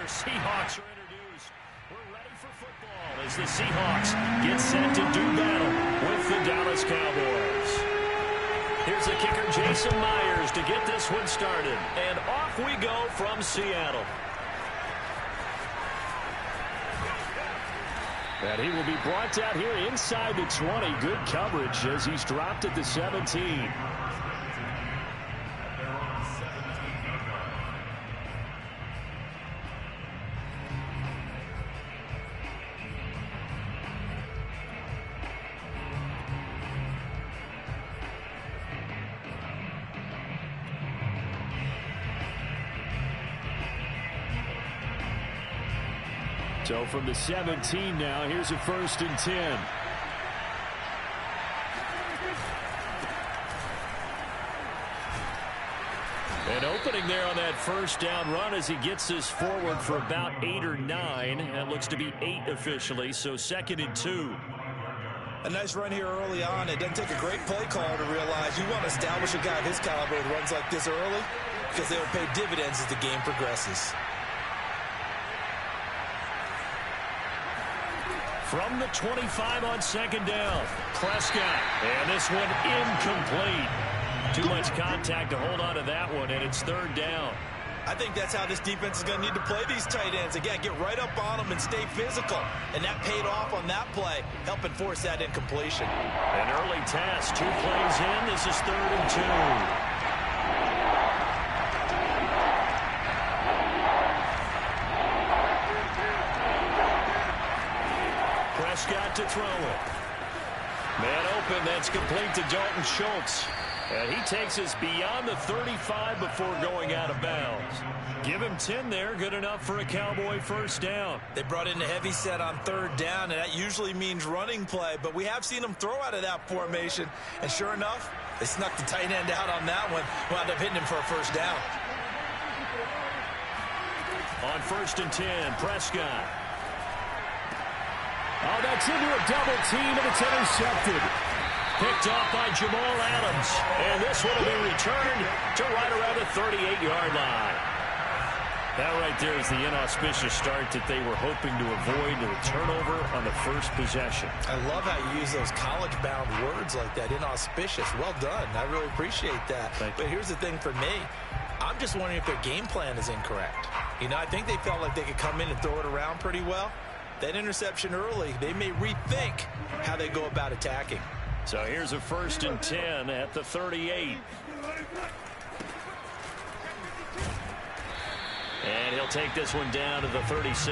your Seahawks are introduced. We're ready for football as the Seahawks get set to do battle with the Dallas Cowboys. Here's the kicker, Jason Myers, to get this one started. And off we go from Seattle. And he will be brought down here inside the 20. Good coverage as he's dropped at the 17. So from the 17 now, here's a 1st and 10. An opening there on that first down run as he gets this forward for about 8 or 9. That looks to be 8 officially, so 2nd and 2. A nice run here early on. It doesn't take a great play caller to realize you want to establish a guy of his caliber who runs like this early because they will pay dividends as the game progresses. From the 25 on 2nd down, Prescott, and this one incomplete. Too much contact to hold on to that one, and it's 3rd down. I think that's how this defense is going to need to play these tight ends. Again, get right up on them and stay physical. And that paid off on that play, helping force that incompletion. An early test, 2 plays in. This is 3rd and 2. Prescott to throw it. Man open, that's complete to Dalton Schultz. And he takes us beyond the 35 before going out of bounds. Give him 10 there, good enough for a Cowboy 1st down. They brought in a heavy set on 3rd down, and that usually means running play. But we have seen them throw out of that formation. And sure enough, they snuck the tight end out on that one. Wound up hitting him for a 1st down. On 1st and 10, Prescott. Oh, that's into a double team, and it's intercepted. Picked off by Jamal Adams. And this one will be returned to right around the 38-yard line. That right there is the inauspicious start that they were hoping to avoid, the turnover on the first possession. I love how you use those college-bound words like that, inauspicious. Well done. I really appreciate that. But here's the thing for me. I'm just wondering if their game plan is incorrect. You know, I think they felt like they could come in and throw it around pretty well. That interception early, they may rethink how they go about attacking. So here's a 1st and 10 at the 38. And he'll take this one down to the 36.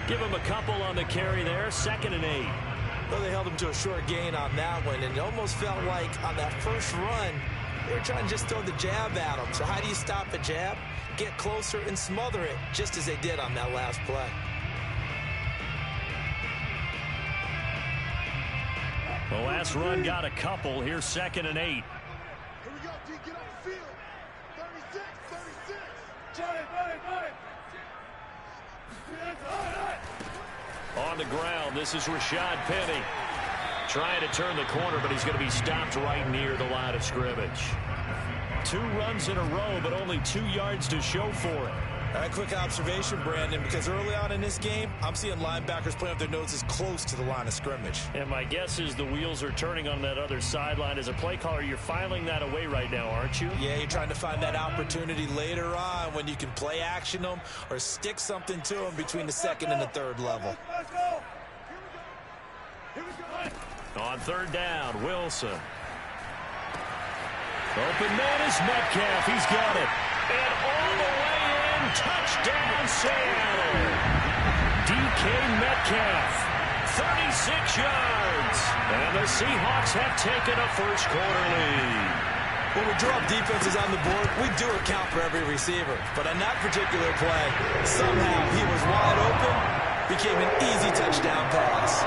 Give him a couple on the carry there, 2nd and 8. Well, they held him to a short gain on that one, and it almost felt like on that first run, they were trying to just throw the jab at him. So how do you stop a jab? Get closer and smother it, just as they did on that last play. The last run got a couple. Here's 2nd and 8. Here we go, D. Get on the field. 36, 36. On the ground, this is Rashad Penny. Trying to turn the corner, but he's going to be stopped right near the line of scrimmage. 2 runs in a row, but only 2 yards to show for it. All right, quick observation, Brandon, because early on in this game, I'm seeing linebackers playing with their noses close to the line of scrimmage. And my guess is the wheels are turning on that other sideline. As a play caller, you're filing that away right now, aren't you? Yeah, you're trying to find that opportunity later on when you can play action them or stick something to them between the 2nd and the 3rd level. On 3rd down, Wilson. Open man is Metcalf. He's got it. And all the way in, touchdown Seattle. DK Metcalf, 36 yards. And the Seahawks have taken a first-quarter lead. When we draw defenses on the board, we do account for every receiver. But on that particular play, somehow he was wide open, became an easy touchdown pass.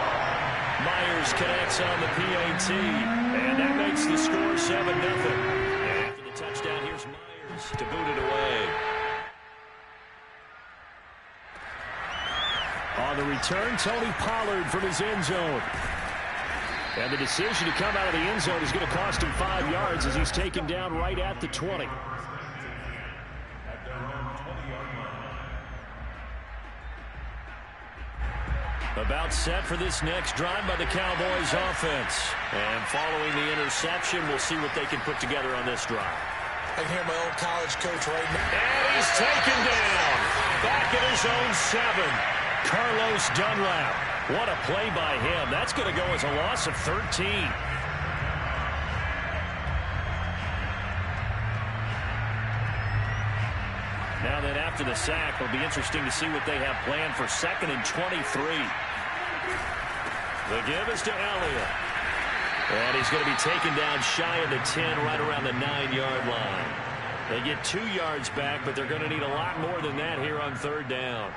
Myers connects on the PAT, and that makes the score 7-0. And after the touchdown, here's Myers to boot it away. On the return, Tony Pollard from his end zone. And the decision to come out of the end zone is going to cost him 5 yards as he's taken down right at the 20. About set for this next drive by the Cowboys offense. And following the interception, we'll see what they can put together on this drive. I can hear my old college coach right now. And he's taken down. Back at his own 7. Carlos Dunlap. What a play by him. That's going to go as a loss of 13. Now then, after the sack, it'll be interesting to see what they have planned for 2nd and 23. The give is to Elliott. And he's going to be taken down shy of the 10, right around the 9-yard line. They get 2 yards back, but they're going to need a lot more than that here on 3rd down.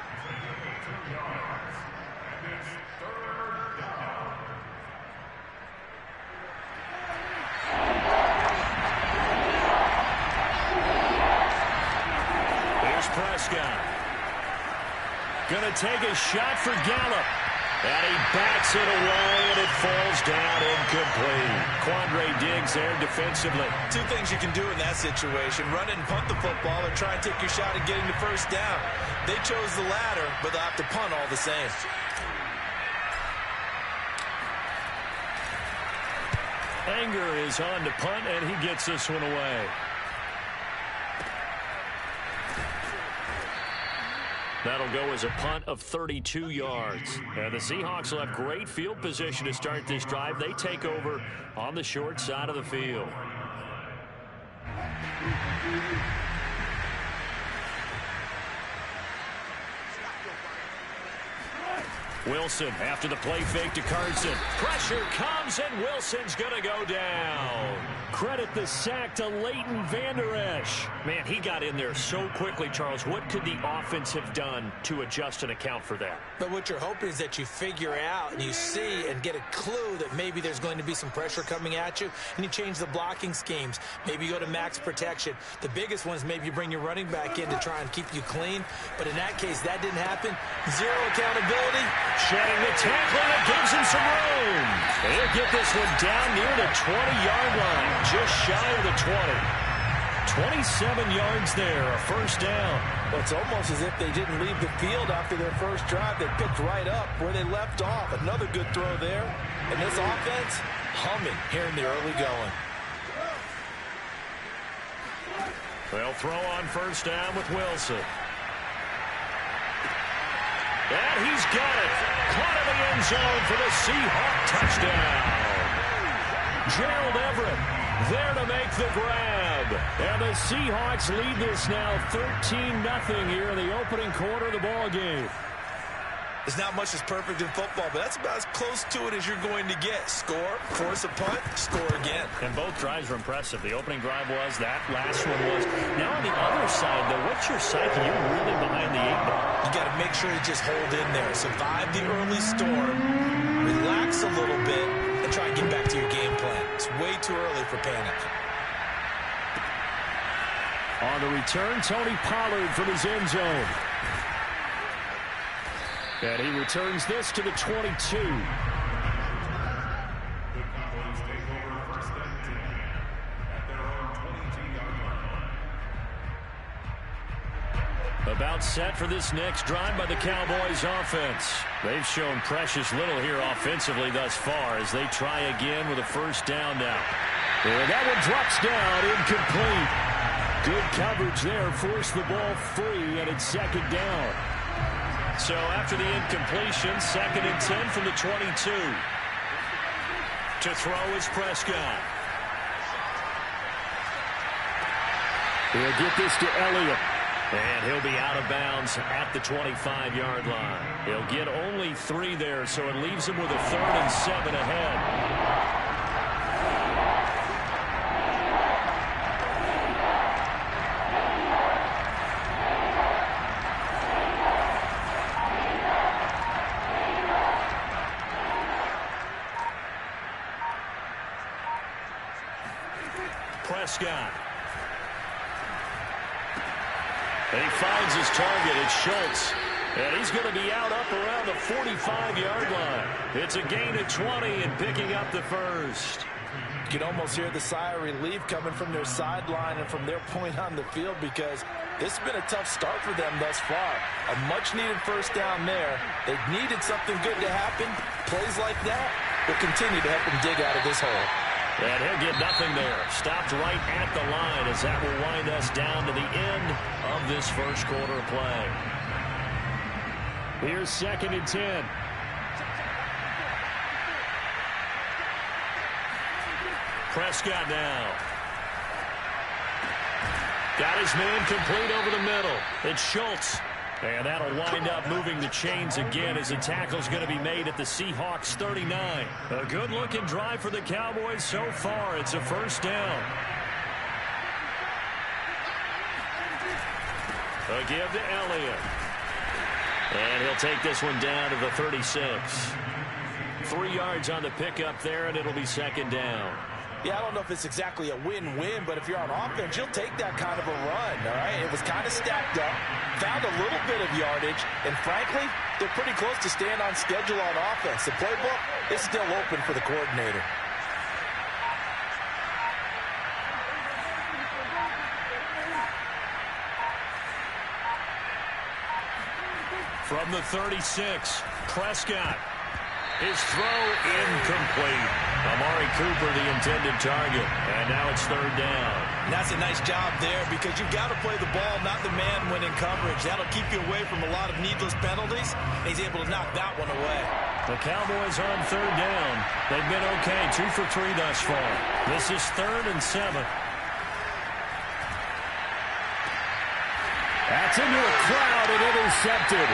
Here's Prescott. Going to take a shot for Gallup. And he backs it away, and it falls down incomplete. Quandre Diggs there defensively. 2 things you can do in that situation. Run it and punt the football or try and take your shot at getting the first down. They chose the latter, but they'll have to punt all the same. Anger is on to punt, and he gets this one away. That'll go as a punt of 32 yards. And the Seahawks will have great field position to start this drive. They take over on the short side of the field. Wilson after the play fake to Carson. Pressure comes, and Wilson's going to go down. Credit the sack to Leighton Vander Esch. Man, he got in there so quickly, Charles. What could the offense have done to adjust and account for that? But what you're hoping is that you figure out and you see and get a clue that maybe there's going to be some pressure coming at you, and you change the blocking schemes. Maybe you go to max protection. The biggest one is maybe you bring your running back in to try and keep you clean. But in that case, that didn't happen. 0 accountability. Shedding the tackle, that gives him some room. He'll get this one down near the 20-yard line, just shy of the 20. 27 yards there, a first down. Well, it's almost as if they didn't leave the field after their first drive. They picked right up where they left off. Another good throw there. And this offense, humming here in the early going. They'll throw on first down with Wilson. And he's got it. Caught in the end zone for the Seahawk touchdown. Gerald Everett there to make the grab. And the Seahawks lead this now 13-0 here in the opening quarter of the ball game. There's not much that's perfect in football, but that's about as close to it as you're going to get. Score, force a punt, score again. And both drives were impressive. The opening drive was, that last one was. Now on the other side, though, what's your psyche? You're really behind the 8-ball. You got to make sure you just hold in there. Survive the early storm, relax a little bit, and try and get back to your game plan. It's way too early for panic. On the return, Tony Pollard from his end zone. And he returns this to the 22. About set for this next drive by the Cowboys offense. They've shown precious little here offensively thus far as they try again with a first down now. And that one drops down, incomplete. Good coverage there, forced the ball free, and it's 2nd down. So after the incompletion, 2nd and 10 from the 22. To throw is Prescott. He'll get this to Elliott. And he'll be out of bounds at the 25-yard line. He'll get only 3 there, so it leaves him with a 3rd and 7 ahead. Prescott. And he finds his target. It's Schultz. And he's going to be out up around the 45-yard line. It's a gain of 20 and picking up the first. You can almost hear the sigh of relief coming from their sideline and from their point on the field because This has been a tough start for them thus far. A much-needed first down there. They needed something good to happen. Plays like that will continue to help them dig out of this hole. And he'll get nothing there. Stopped right at the line as that will wind us down to the end of this first quarter of play. Here's 2nd and 10. Prescott now. Got his man complete over the middle. It's Schultz. And that'll wind up moving the chains again as the tackle's going to be made at the Seahawks 39. A good-looking drive for the Cowboys so far. It's a first down. A give to Elliott. And he'll take this one down to the 36. 3 yards on the pickup there, and it'll be 2nd down. Yeah, I don't know if it's exactly a win-win, but if you're on offense, you'll take that kind of a run, all right? It was kind of stacked up, found a little bit of yardage, and frankly, they're pretty close to staying on schedule on offense. The playbook is still open for the coordinator. From the 36, Prescott. His throw incomplete. Amari Cooper, the intended target. And now it's 3rd down. And that's a nice job there because you've got to play the ball, not the man when in coverage. That'll keep you away from a lot of needless penalties. He's able to knock that one away. The Cowboys on 3rd down. They've been okay, 2 for 3 thus far. This is 3rd and 7. That's into a crowd and intercepted.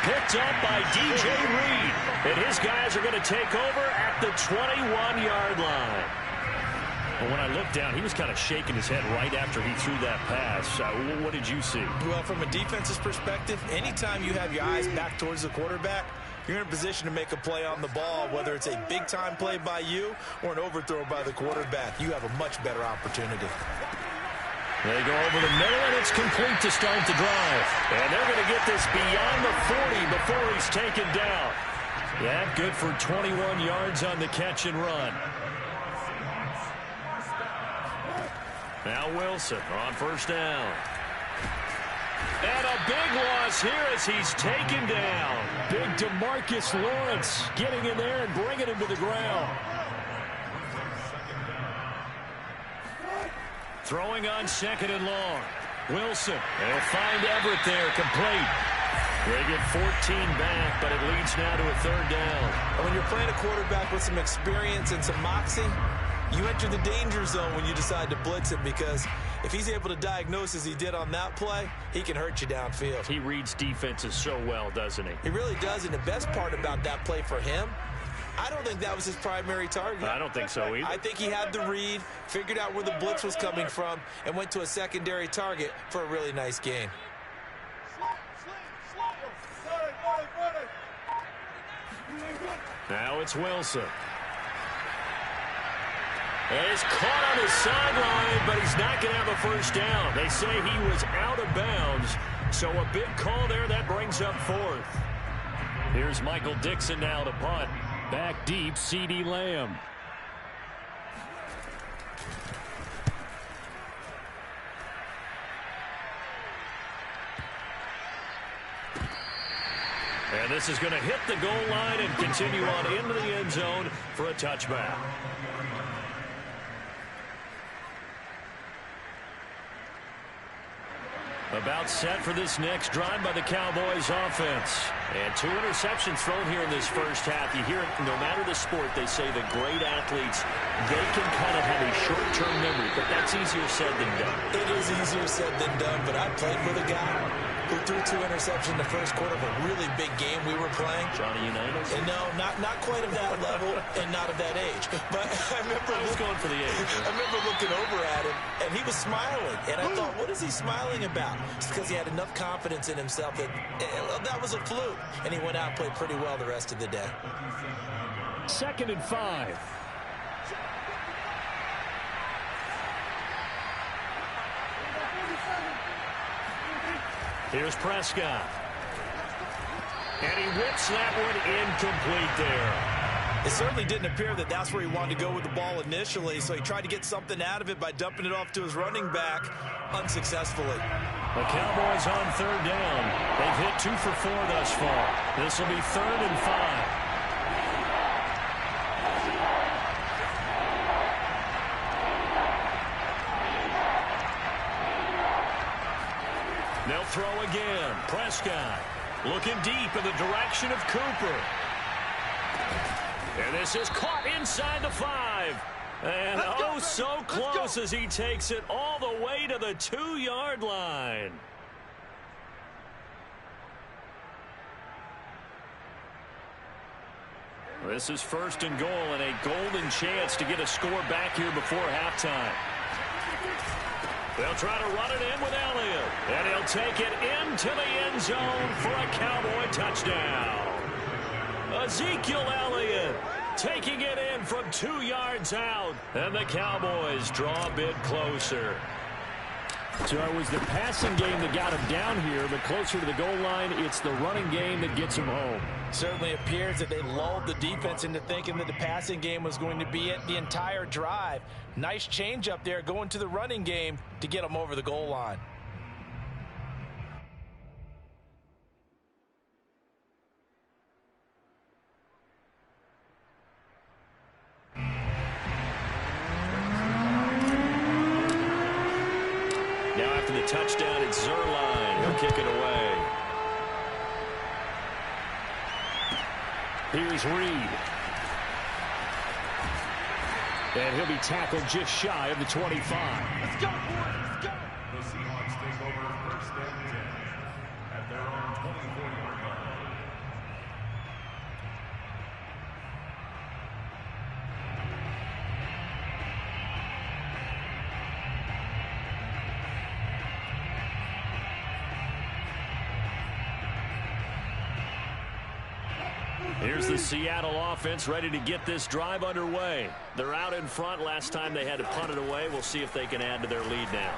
Picked up by DJ Reed. And his guys are going to take over at the 21-yard line. But when I looked down, he was kind of shaking his head right after he threw that pass. What did you see? Well, from a defense's perspective, anytime you have your eyes back towards the quarterback, you're in a position to make a play on the ball, whether it's a big-time play by you or an overthrow by the quarterback. You have a much better opportunity. They go over the middle, and it's complete to start the drive. And they're going to get this beyond the 40 before he's taken down. Yeah, good for 21 yards on the catch and run. Now Wilson on first down. And a big loss here as he's taken down. Big DeMarcus Lawrence getting in there and bringing him to the ground. Throwing on 2nd and long. Wilson. They'll find Everett there, complete. They get 14 back, but it leads now to a 3rd down. And when you're playing a quarterback with some experience and some moxie, you enter the danger zone when you decide to blitz him because if he's able to diagnose as he did on that play, he can hurt you downfield. He reads defenses so well, doesn't he? He really does, and the best part about that play for him, I don't think that was his primary target. I don't think so either. I think he had the read, figured out where the blitz was coming from, and went to a secondary target for a really nice gain. Now it's Wilson. And he's caught on his sideline, but he's not going to have a first down. They say he was out of bounds, so a big call there that brings up 4th. Here's Michael Dixon now to punt. Back deep, CeeDee Lamb. And this is going to hit the goal line and continue on into the end zone for a touchback. About set for this next drive by the Cowboys offense. And 2 interceptions thrown here in this first half. You hear it no matter the sport, they say the great athletes, they can kind of have a short-term memory, but that's easier said than done. It is easier said than done, but I played with a guy who threw 2 interceptions in the first quarter of a really big game we were playing. Johnny Unitas? And no, not quite of that level and not of that age. But I was going for the age. I remember looking over at him, and he was smiling. And I thought, what is he smiling about? It's because he had enough confidence in himself that that was a fluke. And he went out and played pretty well the rest of the day. 2nd and 5. Here's Prescott. And he whips that one incomplete there. It certainly didn't appear that that's where he wanted to go with the ball initially, so he tried to get something out of it by dumping it off to his running back unsuccessfully. The Cowboys on third down. They've hit 2 for 4 thus far. This will be 3rd and 5. They'll throw again. Prescott looking deep in the direction of Cooper. And this is caught inside the 5. And oh, so close as he takes it all the way to the 2-yard line. This is 1st and goal and a golden chance to get a score back here before halftime. They'll try to run it in with Elliott. And he'll take it into the end zone for a Cowboy touchdown. Ezekiel Elliott taking it in from 2 yards out. And the Cowboys draw a bit closer. So it was the passing game that got him down here, but closer to the goal line, it's the running game that gets him home. Certainly appears that they lulled the defense into thinking that the passing game was going to be it the entire drive. Nice change up there going to the running game to get them over the goal line. Now after the touchdown, it's Zerline. He'll kick it away. Here's Reed. And he'll be tackled just shy of the 25. Let's go, boys. Let's go. The Seahawks take over 1st and 10 at their own 24-yard line. Here's the Seattle offense ready to get this drive underway. They're out in front. Last time they had to punt it away. We'll see if they can add to their lead now.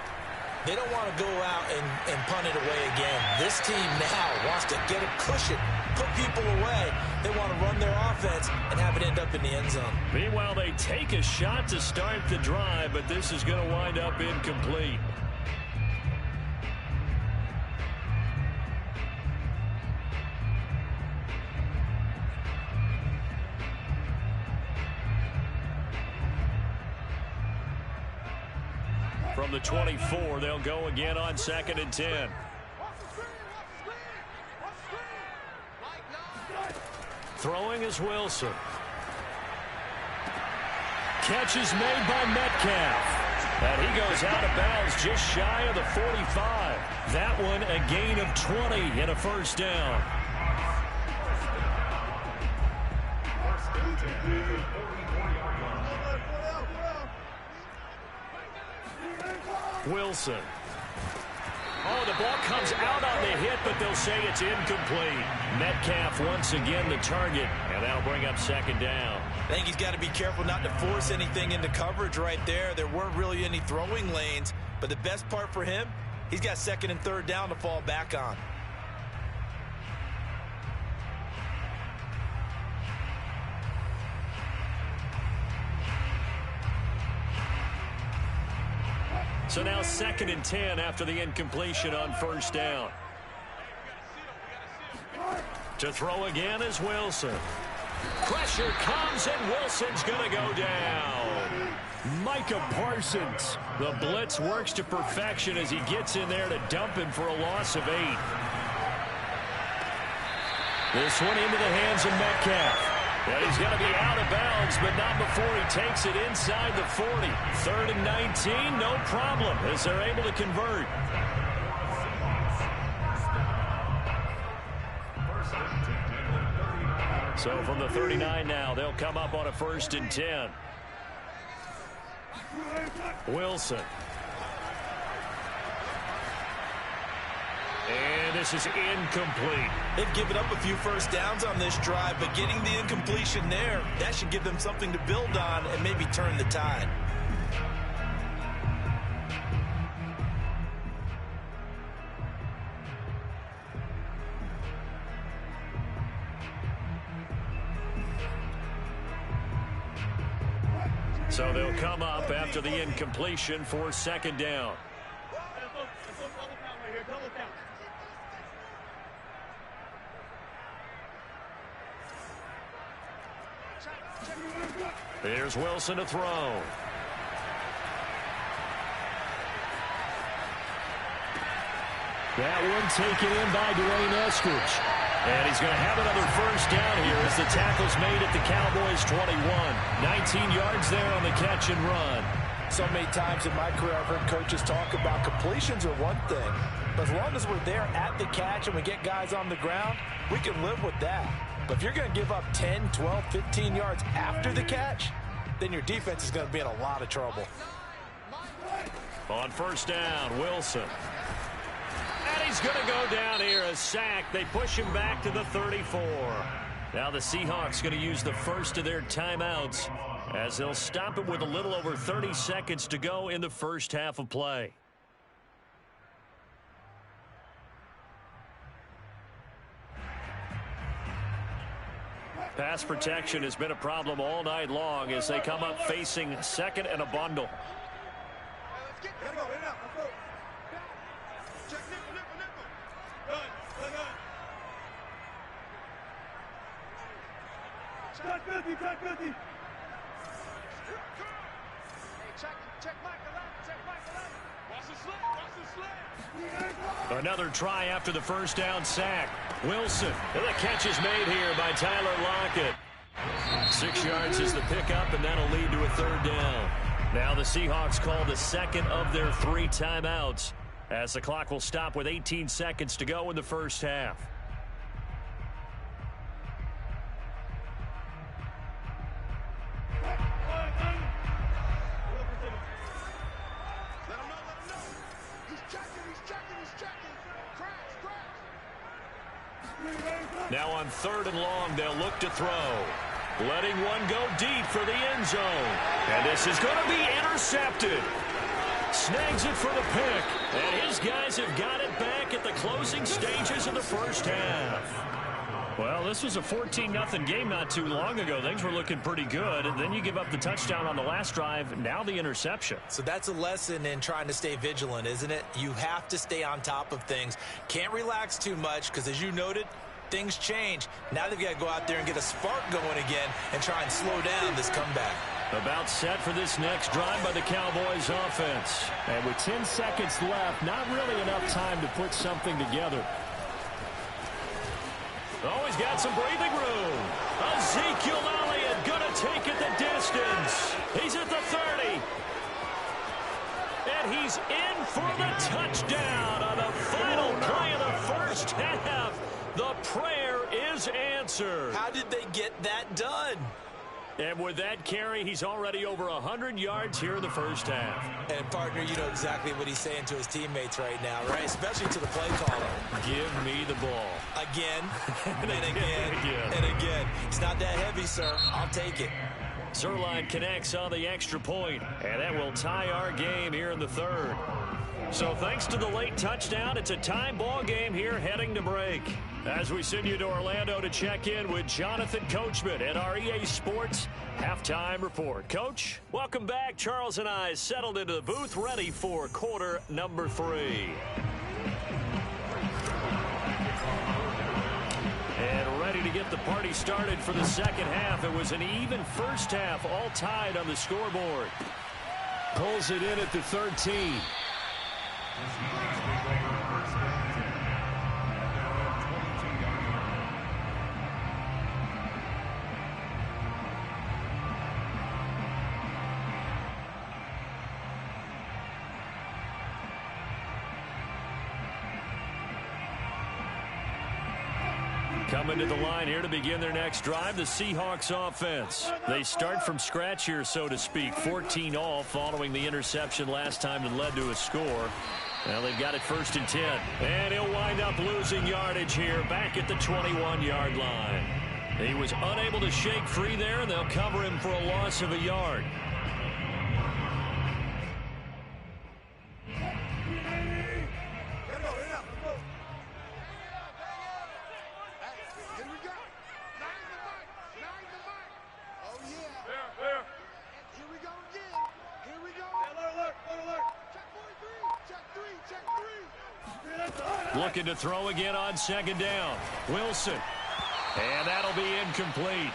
They don't want to go out and punt it away again. This team now wants to get a cushion, put people away. They want to run their offense and have it end up in the end zone. Meanwhile, they take a shot to start the drive, but this is going to wind up incomplete. From the 24, they'll go again on 2nd and 10. Throwing is Wilson. Catch is made by Metcalf. And he goes out of bounds just shy of the 45. That one a gain of 20 and a 1st down. Wilson. Oh, the ball comes out on the hit, but they'll say it's incomplete. Metcalf once again the target, and that'll bring up 2nd down. I think he's got to be careful not to force anything into coverage right there. There weren't really any throwing lanes, but the best part for him, he's got 2nd and 3rd down to fall back on. So now 2nd and 10 after the incompletion on 1st down. To throw again is Wilson. Pressure comes, and Wilson's going to go down. Micah Parsons. The blitz works to perfection as he gets in there to dump him for a loss of 8. This one into the hands of Metcalf. Well, he's going to be out of bounds, but not before he takes it inside the 40. 3rd and 19, no problem, as they're able to convert. So from the 39 now, they'll come up on a 1st and 10. Wilson. And this is incomplete. They've given up a few 1st downs on this drive, but getting the incompletion there, that should give them something to build on and maybe turn the tide. So they'll come up after the incompletion for 2nd down. Here's Wilson to throw. That one taken in by Dwayne Eskridge. And he's going to have another first down here as the tackle's made at the Cowboys' 21. 19 yards there on the catch and run. So many times in my career I've heard coaches talk about completions are one thing, but as long as we're there at the catch and we get guys on the ground, we can live with that. But if you're going to give up 10, 12, 15 yards after the catch, then your defense is going to be in a lot of trouble. On first down, Wilson. And he's going to go down here, a sack. They push him back to the 34. Now the Seahawks going to use the first of their timeouts as they'll stop it with a little over 30 seconds to go in the first half of play. Pass protection has been a problem all night long as they come up facing second and a bundle. Another try after the first down sack. Wilson. And the catch is made here by Tyler Lockett. 6 yards is the pickup, and that'll lead to a third down. Now the Seahawks call the second of their 3 timeouts as the clock will stop with 18 seconds to go in the first half. Now on third and long, they'll look to throw. Letting one go deep for the end zone. And this is going to be intercepted. Snags it for the pick. And his guys have got it back at the closing stages of the first half. Well, this was a 14-0 game not too long ago. Things were looking pretty good. And then you give up the touchdown on the last drive. Now the interception. So that's a lesson in trying to stay vigilant, isn't it? You have to stay on top of things. Can't relax too much because, as you noted, things change. Now they've got to go out there and get a spark going again and try and slow down this comeback. About set for this next drive by the Cowboys offense. And with 10 seconds left, not really enough time to put something together. Oh, he's got some breathing room. Ezekiel Elliott going to take it the distance. He's at the 30. And he's in for the touchdown on the final play of the first half. The prayer is answered. How did they get that done? And with that carry, he's already over 100 yards here in the first half. And, partner, you know exactly what he's saying to his teammates right now, right? Especially to the play caller. Give me the ball. Again, and again, and again. It's not that heavy, sir. I'll take it. Zerline connects on the extra point, and that will tie our game here in the third. So thanks to the late touchdown, it's a tie ball game here heading to break. As we send you to Orlando to check in with Jonathan Coachman at our EA Sports Halftime Report. Coach, welcome back. Charles and I settled into the booth ready for quarter number 3. And ready to get the party started for the second half. It was an even first half, all tied on the scoreboard. Pulls it in at the 13. Coming to the line here to begin their next drive, the Seahawks offense. They start from scratch here, so to speak. 14 all following the interception last time that led to a score. Well, they've got it 1st and 10. And he'll wind up losing yardage here back at the 21-yard line. He was unable to shake free there, and they'll cover him for a loss of a yard. Looking to throw again on 2nd down. Wilson. And that'll be incomplete.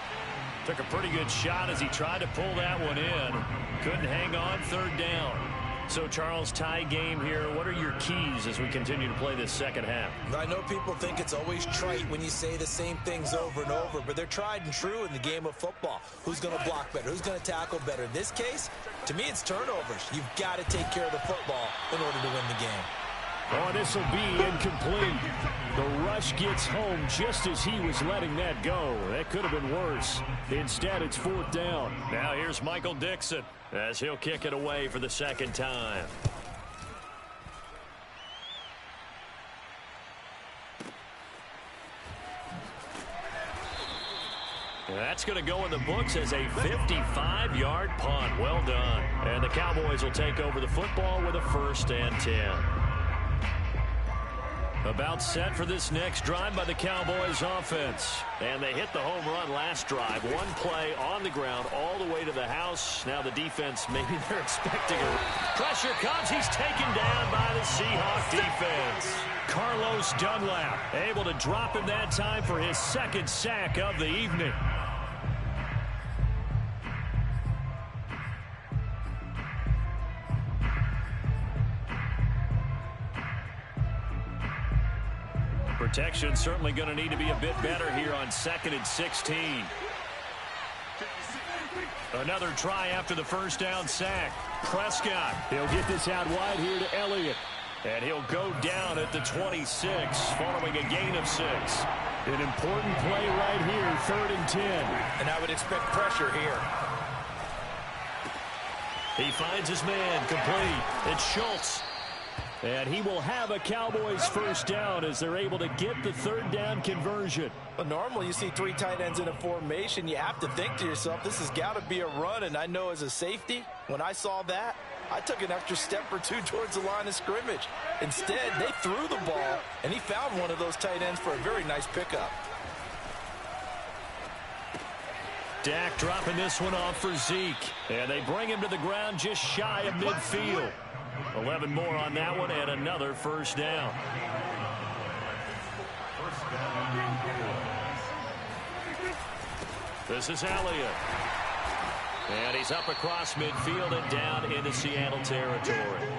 Took a pretty good shot as he tried to pull that one in. Couldn't hang on, third down. So, Charles, tie game here. What are your keys as we continue to play this second half? I know people think it's always trite when you say the same things over and over, but they're tried and true in the game of football. Who's going to block better? Who's going to tackle better? In this case, to me, it's turnovers. You've got to take care of the football in order to win the game. Oh, this will be incomplete. The rush gets home just as he was letting that go. That could have been worse. Instead, it's fourth down. Now here's Michael Dixon as he'll kick it away for the second time. That's going to go in the books as a 55-yard punt. Well done. And the Cowboys will take over the football with a 1st and 10. About set for this next drive by the Cowboys offense. And they hit the home run last drive. One play on the ground all the way to the house. Now the defense, maybe they're expecting a pressure comes. He's taken down by the Seahawk defense. Carlos Dunlap able to drop him that time for his 2nd sack of the evening. Protection certainly going to need to be a bit better here on 2nd and 16. Another try after the first down sack. Prescott, he'll get this out wide here to Elliott. And he'll go down at the 26 following a gain of 6. An important play right here, 3rd and 10. And I would expect pressure here. He finds his man complete. It's Schultz. And he will have a Cowboys 1st down as they're able to get the 3rd down conversion. But normally you see 3 tight ends in a formation. You have to think to yourself, this has got to be a run. And I know as a safety, when I saw that, I took an extra step or 2 towards the line of scrimmage. Instead, they threw the ball, and he found one of those tight ends for a very nice pickup. Dak dropping this one off for Zeke. And they bring him to the ground just shy of midfield. 11 more on that one and another 1st down. This is Elliott. And he's up across midfield and down into Seattle territory.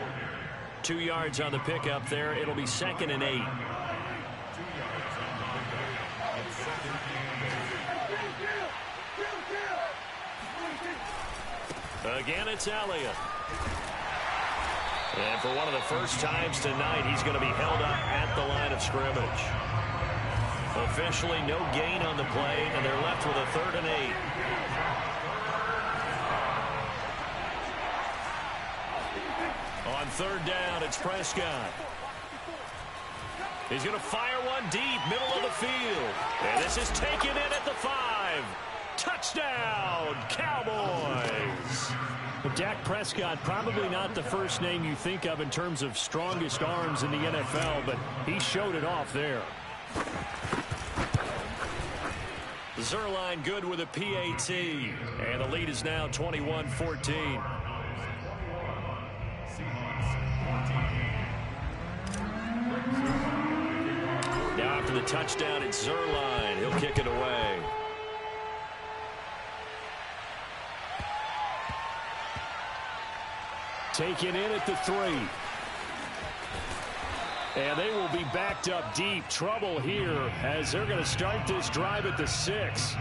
2 yards on the pickup there. It'll be 2nd and 8. Again, it's Elliott. And for one of the first times tonight, he's going to be held up at the line of scrimmage. Officially no gain on the play, and they're left with a 3rd and 8. On 3rd down, it's Prescott. He's going to fire one deep, middle of the field. And this is taken in at the 5. Touchdown, Cowboys! Dak Prescott, probably not the first name you think of in terms of strongest arms in the NFL, but he showed it off there. Zerline good with a PAT, and the lead is now 21-14. Now after the touchdown, it's Zerline. He'll kick it away. Taken in at the 3. And they will be backed up deep. Trouble here as they're going to start this drive at the 6.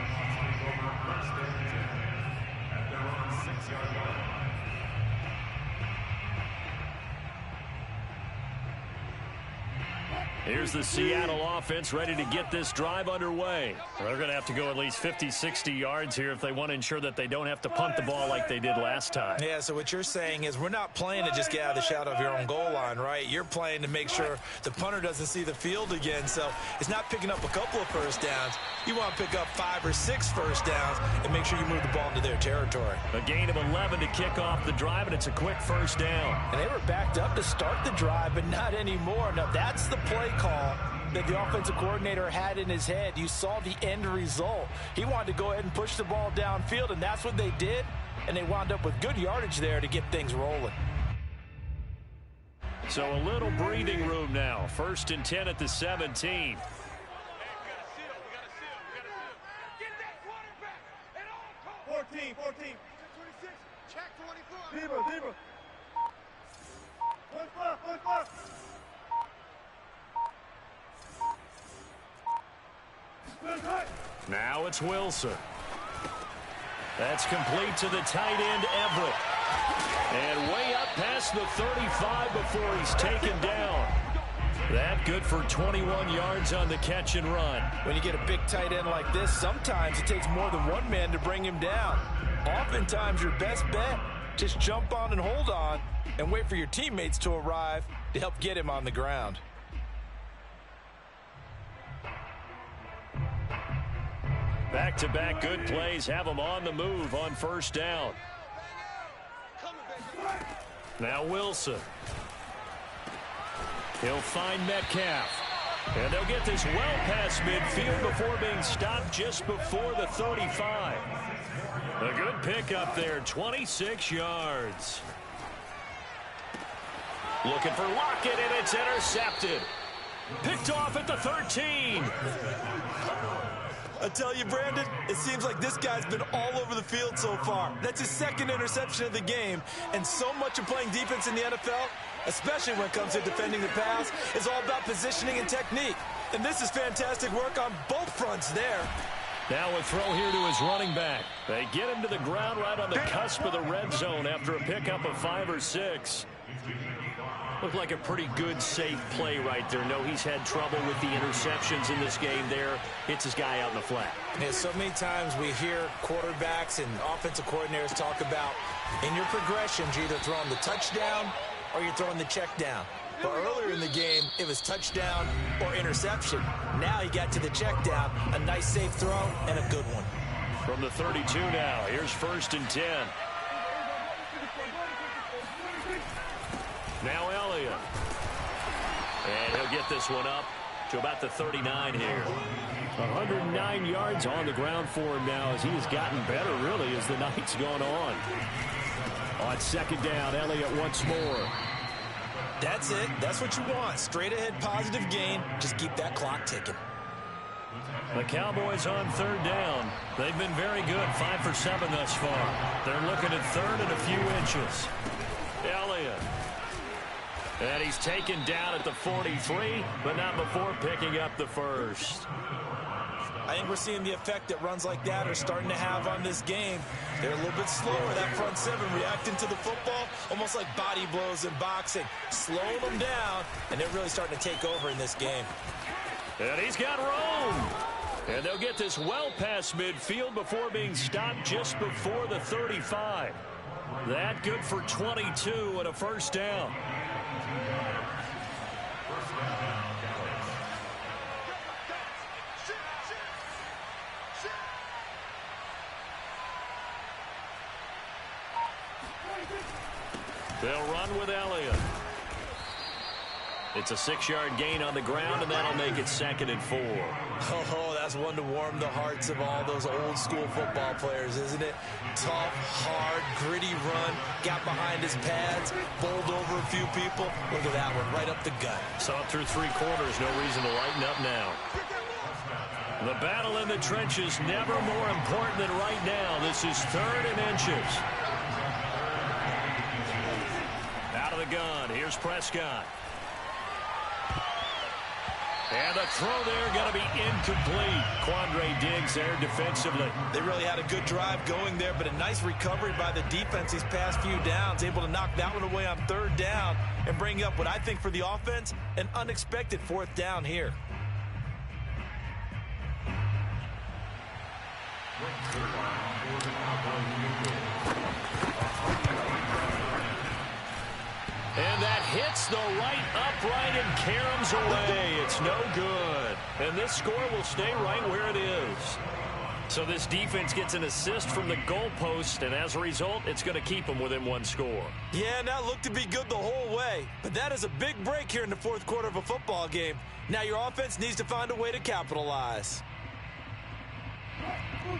Here's the Seattle offense ready to get this drive underway. They're going to have to go at least 50, 60 yards here if they want to ensure that they don't have to punt the ball like they did last time. Yeah, so what you're saying is we're not playing to just get out of the shadow of your own goal line, right? You're playing to make sure the punter doesn't see the field again. So it's not picking up a couple of first downs. You want to pick up 5 or 6 first downs and make sure you move the ball into their territory. A gain of 11 to kick off the drive, and it's a quick first down. And they were backed up to start the drive, but not anymore. Now, that's the play call that the offensive coordinator had in his head. You saw the end result. He wanted to go ahead and push the ball downfield, and that's what they did, and they wound up with good yardage there to get things rolling. So a little breathing room now. 1st and 10 at the 17. 14. 26. Check 24. Deeper. 1-5. Now it's Wilson. That's complete to the tight end, Everett. And way up past the 35 before he's taken down. That good for 21 yards on the catch and run. When you get a big tight end like this, sometimes it takes more than one man to bring him down. Oftentimes, your best bet, just jump on and hold on and wait for your teammates to arrive to help get him on the ground. Back-to-back good plays have him on the move on first down. Now Wilson. He'll find Metcalf. And they'll get this well past midfield before being stopped just before the 35. A good pickup there, 26 yards. Looking for Lockett, and it's intercepted. Picked off at the 13. I tell you, Brandon, it seems like this guy's been all over the field so far. That's his second interception of the game, and so much of playing defense in the NFL, especially when it comes to defending the pass, is all about positioning and technique. And this is fantastic work on both fronts there. Now a throw here to his running back. They get him to the ground right on the cusp of the red zone after a pickup of 5 or 6. Looked like a pretty good, safe play right there. No, he's had trouble with the interceptions in this game there. Hits his guy out in the flat. Yeah, so many times we hear quarterbacks and offensive coordinators talk about in your progressions, you're either throwing the touchdown or you're throwing the check down. But earlier in the game, it was touchdown or interception. Now he got to the check down, a nice safe throw and a good one. From the 32 now, here's 1st and 10. Now Elliott. And he'll get this one up to about the 39 here. 109 yards on the ground for him now as he has gotten better, really, as the night's gone on. On 2nd down, Elliott once more. That's it. That's what you want. Straight ahead positive gain. Just keep that clock ticking. The Cowboys on 3rd down. They've been very good, 5 for 7 thus far. They're looking at 3rd and a few inches. Elliott. And he's taken down at the 43, but not before picking up the 1st. I think we're seeing the effect that runs like that are starting to have on this game. They're a little bit slower, that front 7, reacting to the football, almost like body blows in boxing, slowing them down, and they're really starting to take over in this game. And he's got room. And they'll get this well past midfield before being stopped just before the 35. That good for 22 and a 1st down. They'll run with Elliott. It's a 6-yard gain on the ground, and that'll make it 2nd and 4. Oh, that's one to warm the hearts of all those old-school football players, isn't it? Tough, hard, gritty run, got behind his pads, bowled over a few people. Look at that one, right up the gut. Saw it through 3 quarters, no reason to lighten up now. The battle in the trenches never more important than right now. This is 3rd and inches. Out of the gun, here's Prescott. And the throw there going to be incomplete. Quandre Diggs there defensively. They really had a good drive going there, but a nice recovery by the defense these past few downs. Able to knock that one away on 3rd down and bring up what I think for the offense, an unexpected 4th down here. And that hits the right upright and caroms away. It's no good. And this score will stay right where it is. So this defense gets an assist from the goalpost, and as a result, it's going to keep them within 1 score. Yeah, and that looked to be good the whole way. But that is a big break here in the 4th quarter of a football game. Now your offense needs to find a way to capitalize.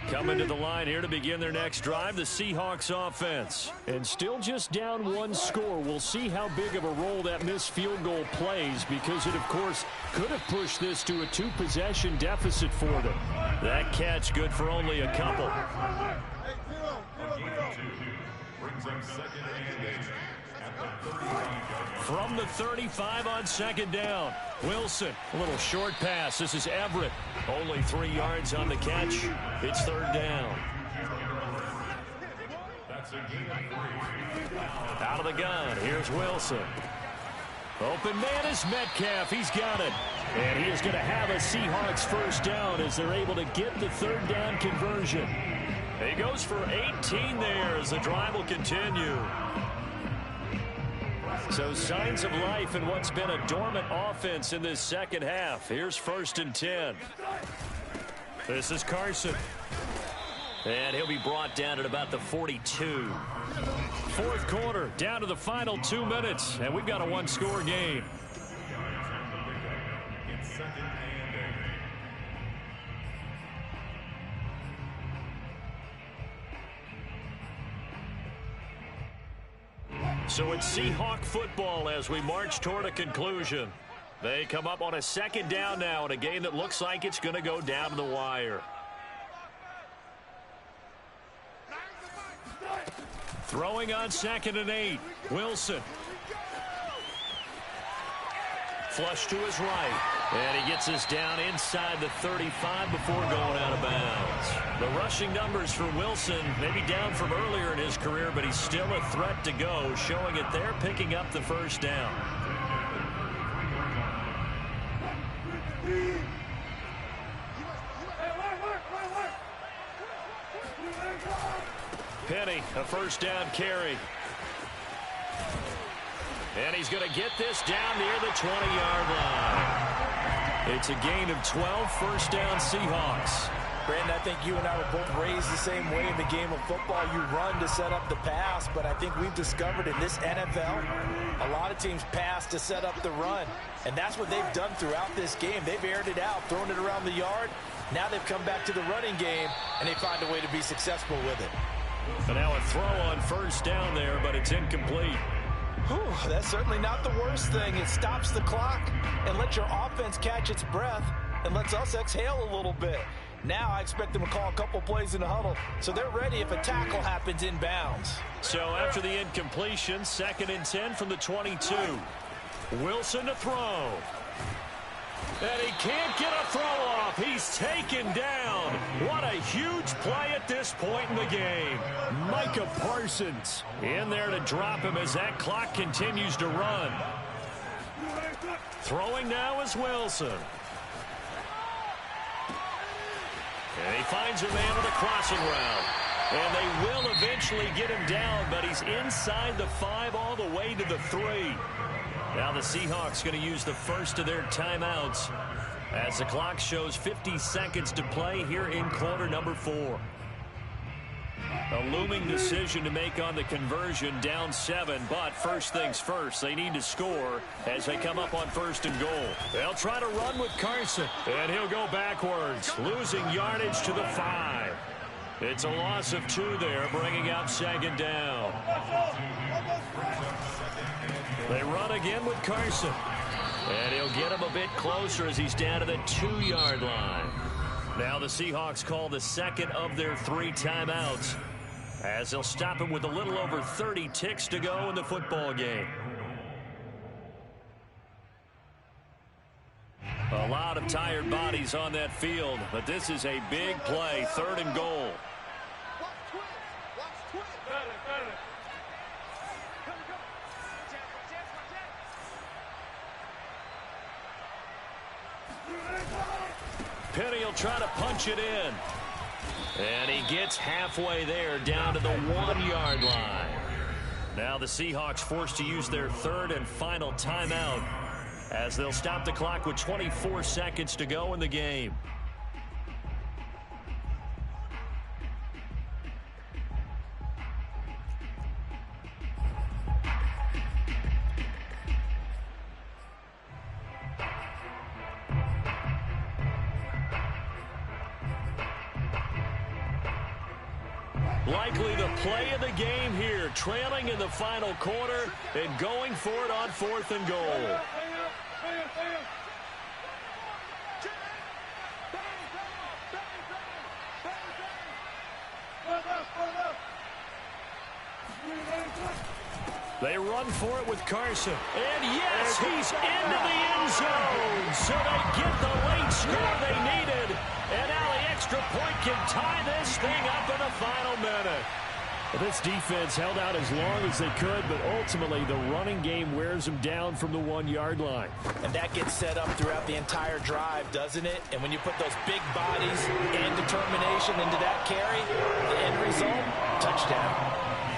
Coming to the line here to begin their next drive, the Seahawks offense. And still just down one score. We'll see how big of a role that missed field goal plays, because it, of course, could have pushed this to a two-possession deficit for them. That catch good for only a couple. From the 35 on second down, Wilson, a little short pass. This is Everett. Only 3 yards on the catch. It's third down. Out of the gun, here's Wilson. Open man is Metcalf. He's got it. And he is going to have a Seahawks first down as they're able to get the third down conversion. He goes for 18 there as the drive will continue. So signs of life in what's been a dormant offense in this second half. Here's 1st and 10. This is Carson. And he'll be brought down at about the 42. Fourth quarter, down to the final 2 minutes. And we've got a one-score game. So it's Seahawk football as we march toward a conclusion. They come up on a second down now in a game that looks like it's going to go down to the wire. Throwing on 2nd and 8. Wilson. Flush to his right. And he gets us down inside the 35 before going out of bounds. The rushing numbers for Wilson may be down from earlier in his career, but he's still a threat to go, showing it there, picking up the first down. Penny, a first down carry. And he's going to get this down near the 20-yard line. It's a gain of 12, first down Seahawks. Brandon, I think you and I were both raised the same way in the game of football. You run to set up the pass, but I think we've discovered in this NFL, a lot of teams pass to set up the run. And that's what they've done throughout this game. They've aired it out, thrown it around the yard. Now they've come back to the running game, and they find a way to be successful with it. And now a throw on first down there, but it's incomplete. Whew, that's certainly not the worst thing. It stops the clock and lets your offense catch its breath and lets us exhale a little bit. Now I expect them to call a couple plays in the huddle, so they're ready if a tackle happens inbounds. So after the incompletion, 2nd and 10 from the 22. Wilson to throw. And he can't get a throw off. He's taken down. What a huge play at this point in the game. Micah Parsons in there to drop him as that clock continues to run. Throwing now is Wilson. And he finds a man with a crossing route. And they will eventually get him down, but he's inside the 5 all the way to the 3. Now the Seahawks going to use the first of their timeouts as the clock shows 50 seconds to play here in quarter number 4. A looming decision to make on the conversion, down 7, but first things first, they need to score as they come up on 1st and goal. They'll try to run with Carson, and he'll go backwards, losing yardage to the 5. It's a loss of 2 there, bringing up 2nd down. They run again with Carson. And he'll get him a bit closer as he's down to the 2-yard line. Now the Seahawks call the second of their 3 timeouts as they'll stop him with a little over 30 ticks to go in the football game. A lot of tired bodies on that field, but this is a big play, 3rd and goal. Penny will try to punch it in. And he gets halfway there, down to the 1-yard line. Now the Seahawks forced to use their 3rd and final timeout as they'll stop the clock with 24 seconds to go in the game. Likely the play of the game here, trailing in the final quarter and going for it on 4th and goal. They run for it with Carson. And yes, he's into the end zone. So they get the late score they needed. And now the extra point can tie this thing up in the final minute. Well, this defense held out as long as they could, but ultimately the running game wears them down from the 1-yard line. And that gets set up throughout the entire drive, doesn't it? And when you put those big bodies and determination into that carry, the end result, touchdown.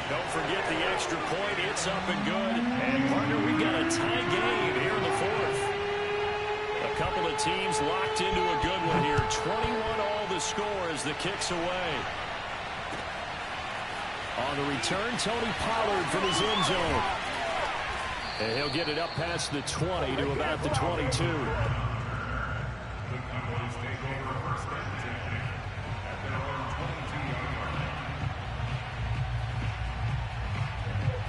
Don't forget the extra point. It's up and good. And, partner, we got a tie game here in the 4th. A couple of teams locked into a good one here. 21 all the score as the kick's away. On the return, Tony Pollard from his end zone. And he'll get it up past the 20 to about the 22.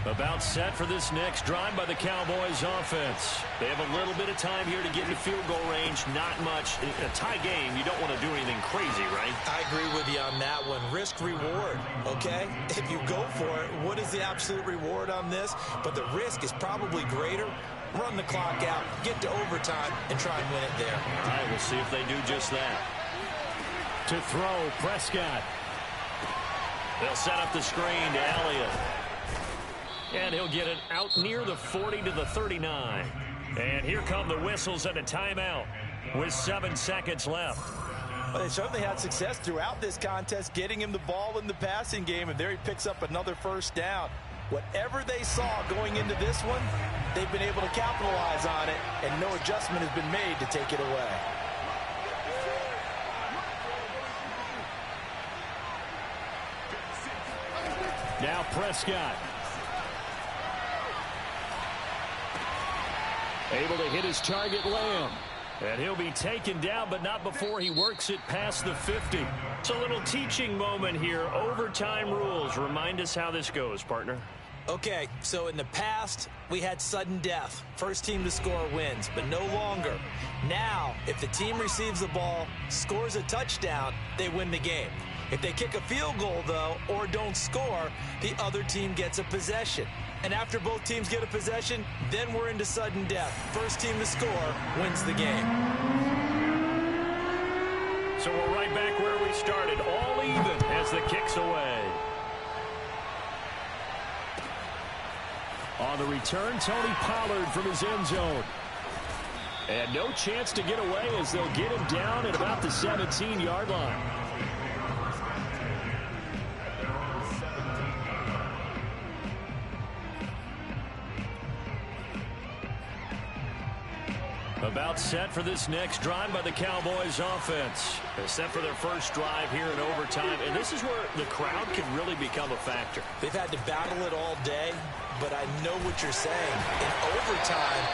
About set for this next drive by the Cowboys offense. They have a little bit of time here to get into field goal range. Not much. In a tie game, you don't want to do anything crazy, right? I agree with you on that one. Risk reward, okay? If you go for it, what is the absolute reward on this? But the risk is probably greater. Run the clock out, get to overtime, and try and win it there. All right, we'll see if they do just that. To throw, Prescott. They'll set up the screen to Elliott. And he'll get it out near the 40 to the 39. And here come the whistles and a timeout with 7 seconds left. Well, they certainly had success throughout this contest, getting him the ball in the passing game, and there he picks up another first down. Whatever they saw going into this one, they've been able to capitalize on it, and no adjustment has been made to take it away. Now Prescott. Able to hit his target, Lamb. And he'll be taken down, but not before he works it past the 50. It's a little teaching moment here. Overtime rules. Remind us how this goes, partner. Okay, so in the past, we had sudden death. First team to score wins, but no longer. Now, if the team receives the ball, scores a touchdown, they win the game. If they kick a field goal, though, or don't score, the other team gets a possession. And after both teams get a possession, then we're into sudden death. First team to score wins the game. So we're right back where we started, all even as the kick's away. On the return, Tony Pollard from his end zone. And no chance to get away as they'll get him down at about the 17-yard line. About set for this next drive by the Cowboys offense. They're set for their first drive here in overtime, and this is where the crowd can really become a factor. They've had to battle it all day, but I know what you're saying. In overtime,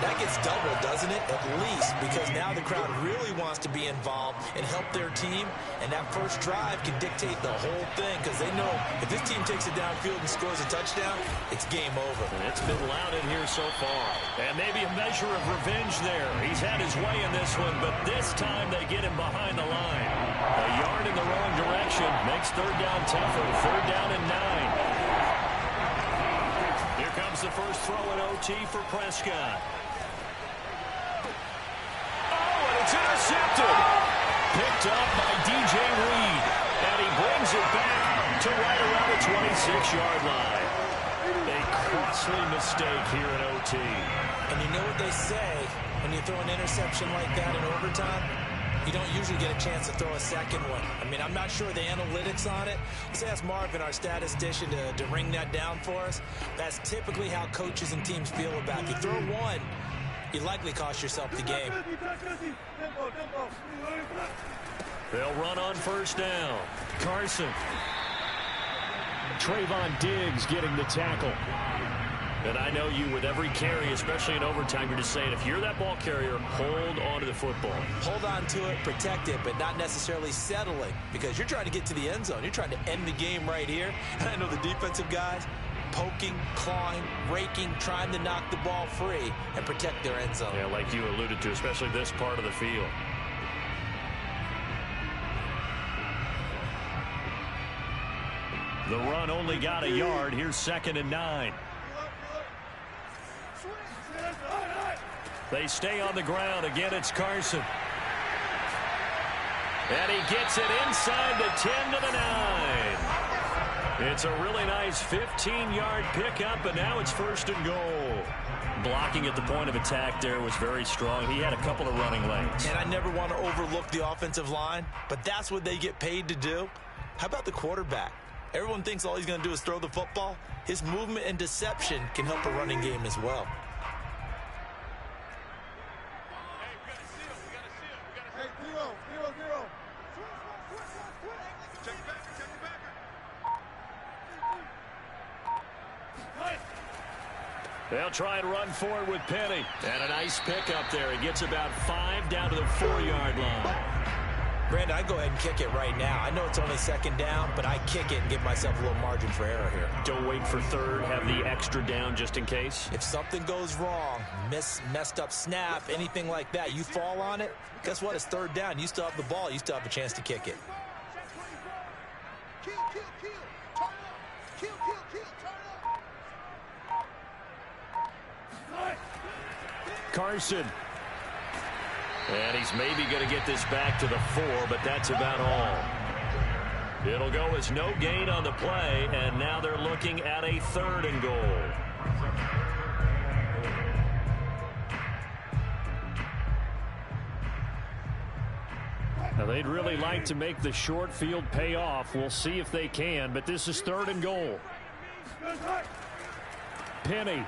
that gets doubled, doesn't it? At least, because now the crowd really wants to be involved and help their team, and that first drive can dictate the whole thing, because they know if this team takes it downfield and scores a touchdown, it's game over. And it's been loud in here so far. And maybe a measure of revenge there. He's had his way in this one, but this time they get him behind the line. A yard in the wrong direction makes third down tougher. Third down and 9. Here comes the first throw in OT for Prescott. Oh, and it's intercepted. Picked up by DJ Reed. And he brings it back to right around the 26-yard line. A costly mistake here in OT. And you know what they say, when you throw an interception like that in overtime, you don't usually get a chance to throw a second one. I mean, I'm not sure the analytics on it. Let's ask Marvin, our statistician, to ring that down for us. That's typically how coaches and teams feel about it. If you throw one, you likely cost yourself the game. They'll run on first down. Carson. Trayvon Diggs getting the tackle. And I know you, with every carry, especially in overtime, you're just saying, if you're that ball carrier, hold on to the football. Hold on to it, protect it, but not necessarily settling, because you're trying to get to the end zone. You're trying to end the game right here. And I know the defensive guys poking, clawing, raking, trying to knock the ball free and protect their end zone. Yeah, like you alluded to, especially this part of the field. The run only got a yard. Here's 2nd and 9. They stay on the ground. Again, it's Carson. And he gets it inside the 10 to the 9. It's a really nice 15-yard pickup, and now it's 1st and goal. Blocking at the point of attack there was very strong. He had a couple of running lanes. And I never want to overlook the offensive line, but that's what they get paid to do. How about the quarterback? Everyone thinks all he's going to do is throw the football. His movement and deception can help a running game as well. They'll try and run forward with Penny. And a nice pickup there. He gets about 5 down to the 4-yard line. Brandon, I go ahead and kick it right now. I know it's only 2nd down, but I kick it and give myself a little margin for error here. Don't wait for 3rd. Have the extra down just in case. If something goes wrong, messed up snap, anything like that, you fall on it, guess what? It's 3rd down. You still have the ball. You still have a chance to kick it. Kill, kill, kill. Turn up. Kill, kill, kill. Turn up. Carson. And he's maybe going to get this back to the 4, but that's about all. It'll go as no gain on the play, and now they're looking at a 3rd and goal. Now, they'd really like to make the short field pay off. We'll see if they can, but this is 3rd and goal. Penny.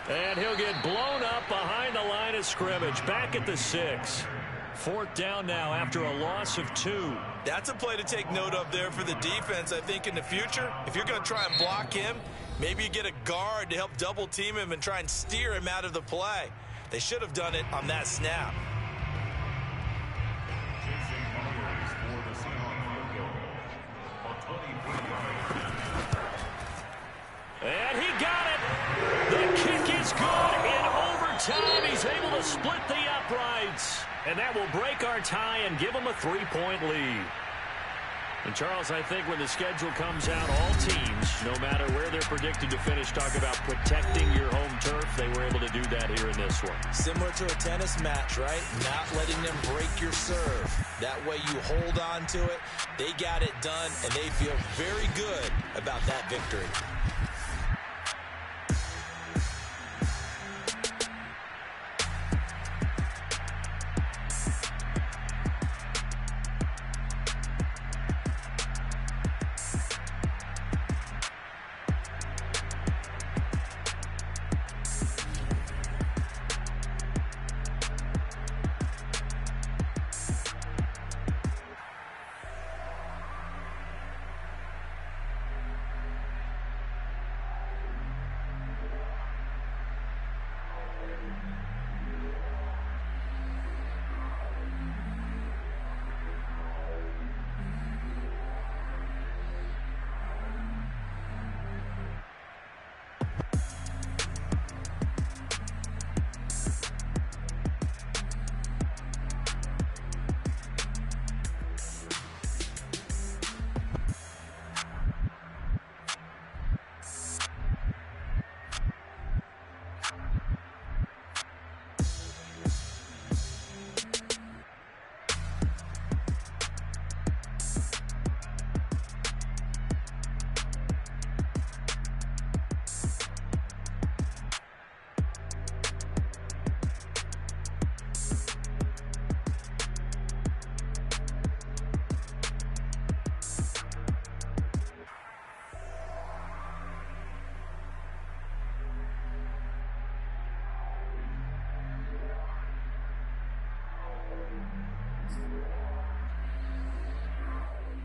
And he'll get blown up behind the line of scrimmage. Back at the 6. 4th down now after a loss of 2. That's a play to take note of there for the defense, I think, in the future. If you're going to try and block him, maybe you get a guard to help double team him and try and steer him out of the play. They should have done it on that snap. And he got it. The kick is good in overtime. He's able to split the uprights. And that will break our tie and give him a 3-point lead. And, Charles, I think when the schedule comes out, all teams, no matter where they're predicted to finish, talk about protecting your home turf. They were able to do that here in this one. Similar to a tennis match, right? Not letting them break your serve. That way you hold on to it. They got it done, and they feel very good about that victory.